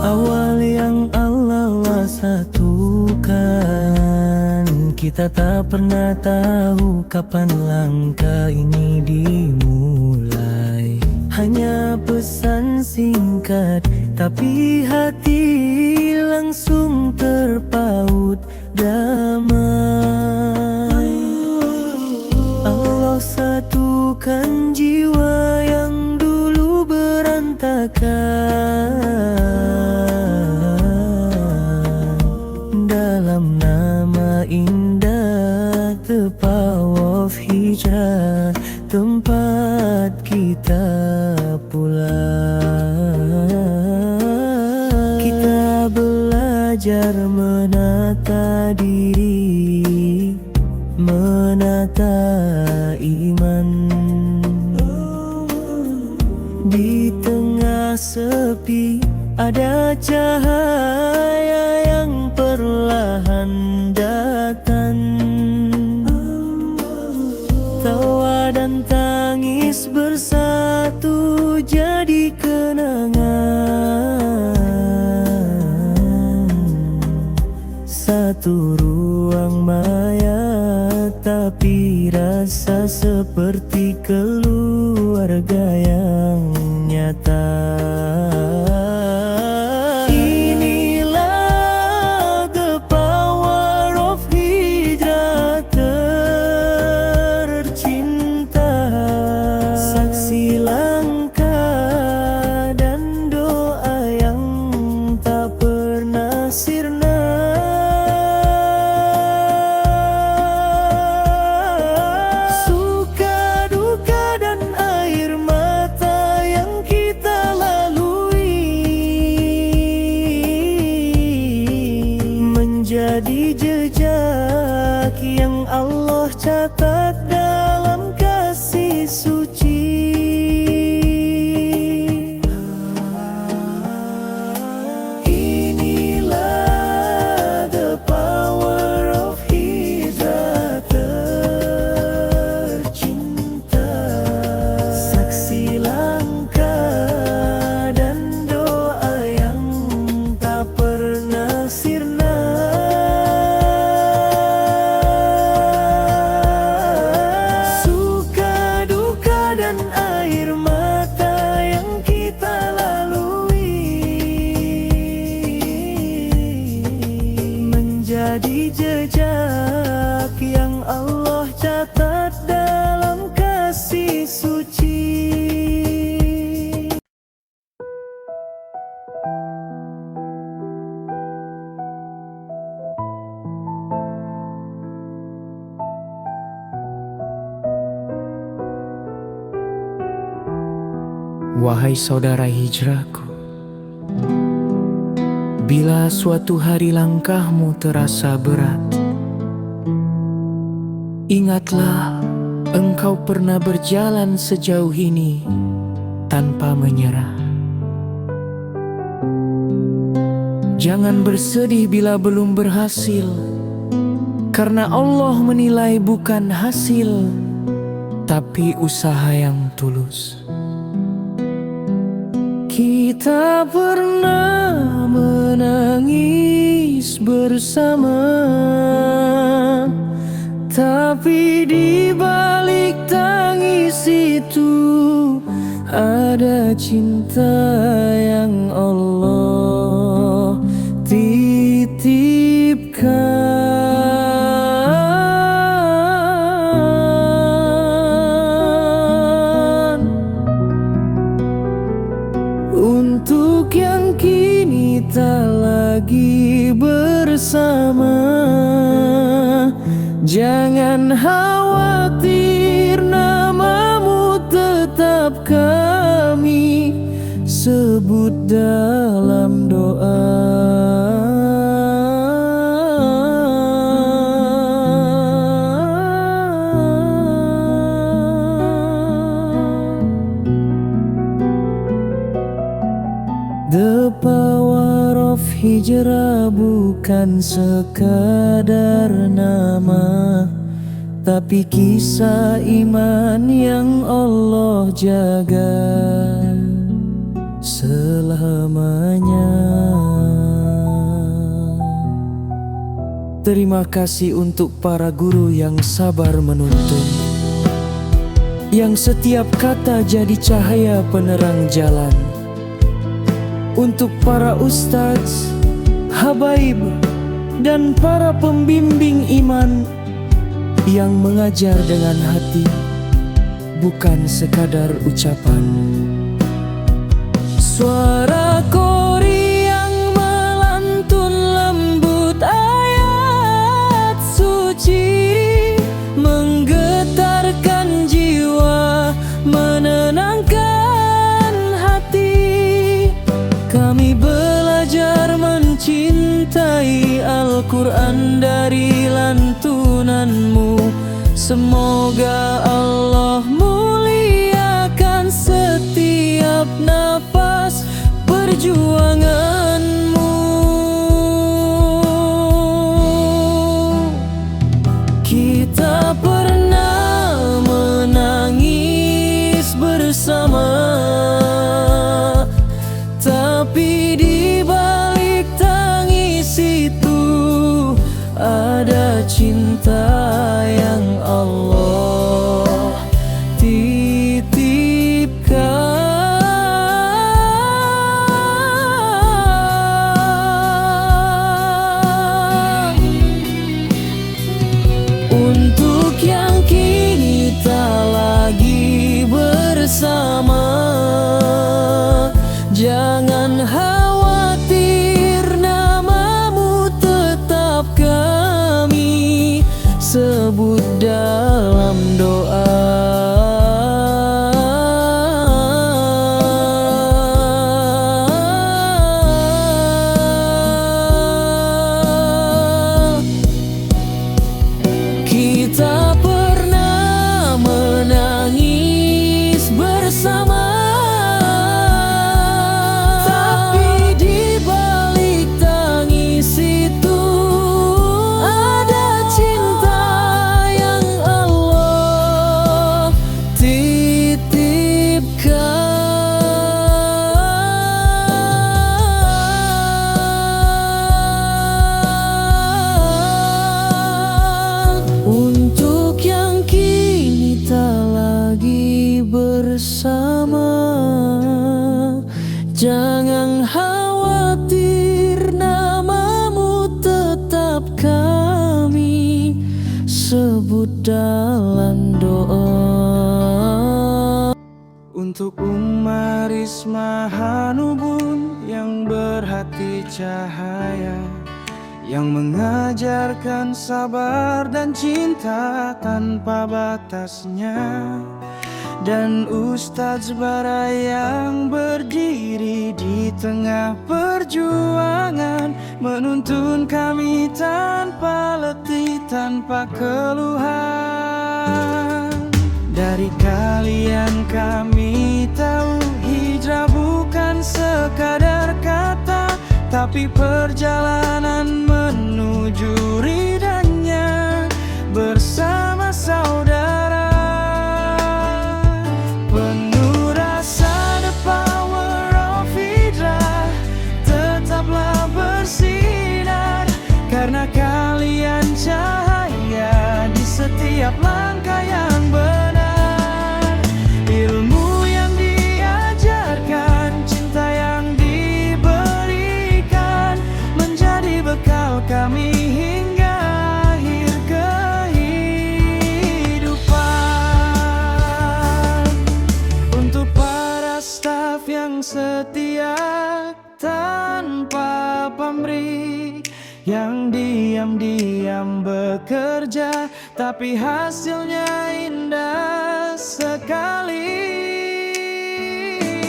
Awal yang Allah satukan, kita tak pernah tahu kapan langkah ini dimulai. Hanya pesan singkat, tapi hati langsung terpaut damai. Allah satukan jiwa yang dulu berantakan dalam nama indah The Power of Hijrah, tempat kita pulang. Kita belajar menata diri, menata iman. Di tengah sepi ada cahaya yang perlahan datang. Tawa dan tangis bersatu jadi kenangan. Satu ruang maya, tapi rasa seperti keluarga yang nyata. Inilah the power of hijrah tercinta, saksi langkah dan doa yang tak pernah sirna. Suka duka dan air mata yang kita lalui menjadi jejak yang Allah catat dalam kasih suci. Inilah the power of hijrah tercinta, saksi langkah dan doa yang tak pernah sirna. Suka duka dan air mata yang kita lalui menjadi jejak yang Allah catat dalam kasih suci. Wahai saudara hijrahku, bila suatu hari langkahmu terasa berat, ingatlah engkau pernah berjalan sejauh ini tanpa menyerah. Jangan bersedih bila belum berhasil, karena Allah menilai bukan hasil, tapi usaha yang tulus. Kita pernah menangis bersama, tapi di balik tangis itu ada cinta yang Allah titipkan. Untuk yang kini tak lagi bersama, jangan khawatir, namamu tetap kami sebut dalam doa. The power of hijrah bukan sekadar nama, tapi kisah iman yang Allah jaga selamanya. Terima kasih untuk para guru yang sabar menuntun, yang setiap kata jadi cahaya penerang jalan. Untuk para ustadz, habaib, dan para pembimbing iman yang mengajar dengan hati, bukan sekadar ucapan. Suara kori yang melantun lembut ayat suci, menggetarkan jiwa, menenangkan hati. Kami belajar mencintai Al-Quran dari lantunanmu. Semoga Allah muliakan setiap nafas perjuanganmu. Kita pernah menangis bersama, tapi di balik tangis itu ada cinta yang Allah titipkan. Untuk yang kini tak lagi bersama, jangan khawatir, namamu tetap kami sebut dalam doa. Kita pernah menangis bersama, tapi di balik tangis itu ada cinta yang Allah titipkan. Untuk yang kini tak lagi bersama, jangan khawatir, namamu tetap kami sebut dalam doa. Untuk Umar Ismahanubun yang berhati cahaya, yang mengajarkan sabar dan cinta tanpa batasnya, dan Ustadz Bara yang berdiri di tengah perjuangan, menuntun kami tanpa letih, tanpa keluhan. Dari kalian kami tahu hijrah bukan sekadar kata, tapi perjalanan menuju ridhanya bersama saudara. Penuh rasa the power of hijrah, tetaplah bersinar, karena kalian cahaya di setiap langkah yang benar. Ilmu yang diajarkan, cinta yang diberikan, menjadi bekal kami hingga akhir kehidupan. Untuk para staf yang setia tanpa pamrih, yang diam-diam bekerja tapi hasilnya indah sekali.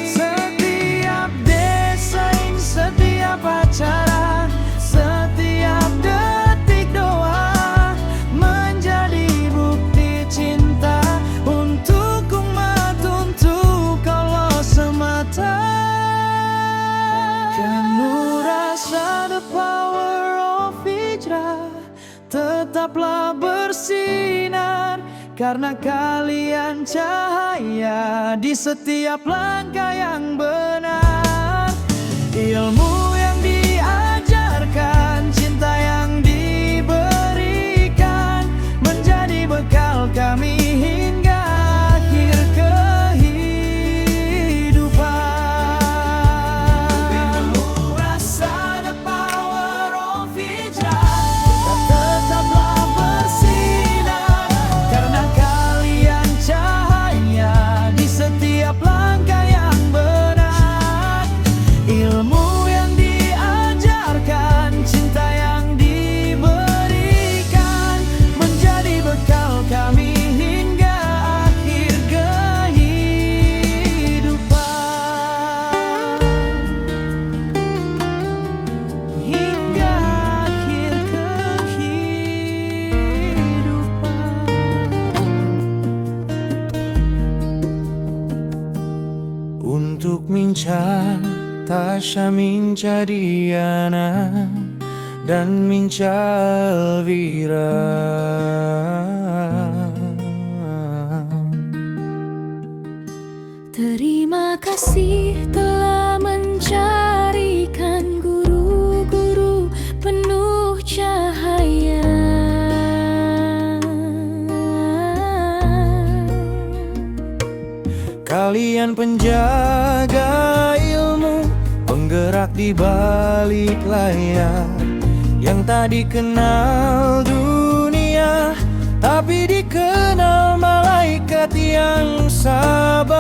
Setiap desain, setiap acara, setiap detik doa menjadi bukti cinta untuk umat, untuk Allah semata. Kamu rasa the power of hijrah, tetaplah bersinar, karena kalian cahaya di setiap langkah yang benar. Ilmu yang diajarkan, cinta yang diberikan, Ilmu yang diajarkan, cinta yang diberikan, menjadi bekal kami hingga akhir kehidupan. Hingga akhir kehidupan. Untuk Minca, Tasya, Minca Diana, dan Minca Elvira. Terima kasih telah mencarikan guru-guru penuh cahaya. Kalian penjaga ilmu, penggerak di balik layar, yang tak dikenal dunia, tapi dikenal malaikat yang sabar.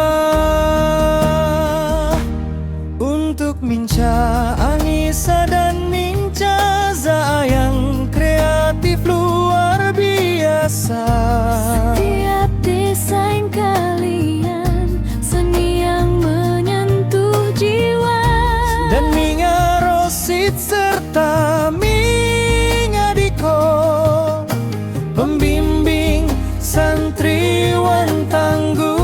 Untuk Minca, Anissa, dan Minca Za yang kreatif luar biasa. Setiap desain kalian seni yang menyentuh jiwa. Dan Minga Rosid serta Minga Diko, pembimbing santriwan tangguh.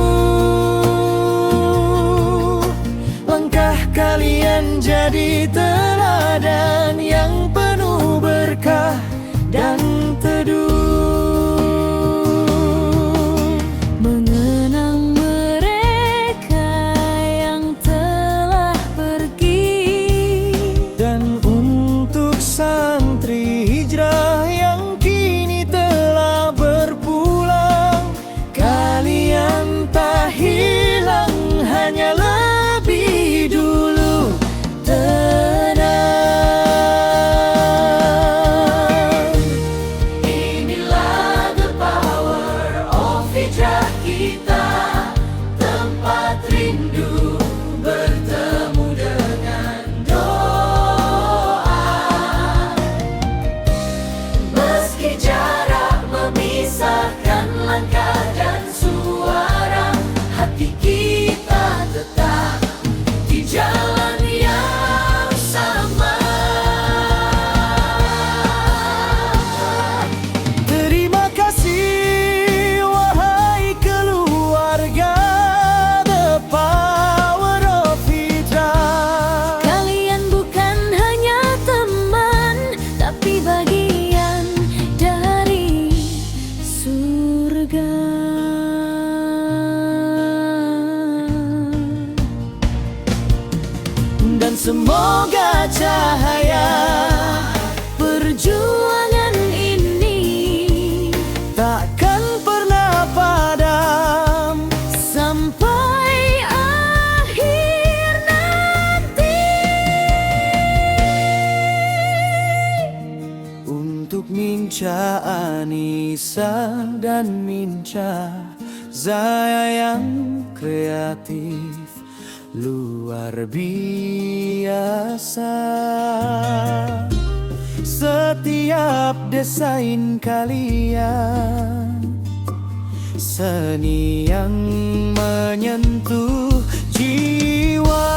Langkah kalian jadi teladan yang penuh berkah dan teduh. Mengenang mereka yang telah pergi, Dan untuk santri hijrah yang kini telah berpulang, kalian tak hilang, hanya lebih dulu tenang. Inilah the power of hijrah kita, tempat rindu bertemu dengan doa. Meski jarak memisahkan langkah dan suara, hati kita tetap di jalan yang sama. Terima kasih wahai keluarga, the power of hijrah. kalian bukan hanya teman, tapi bagian dari surga. Dan semoga cahaya perjuangan ini takkan pernah padam Sampai akhir nanti. untuk Minca, Anissa, dan Minca Zaya yang kreatif luar biasa. Setiap desain kalian seni yang menyentuh jiwa.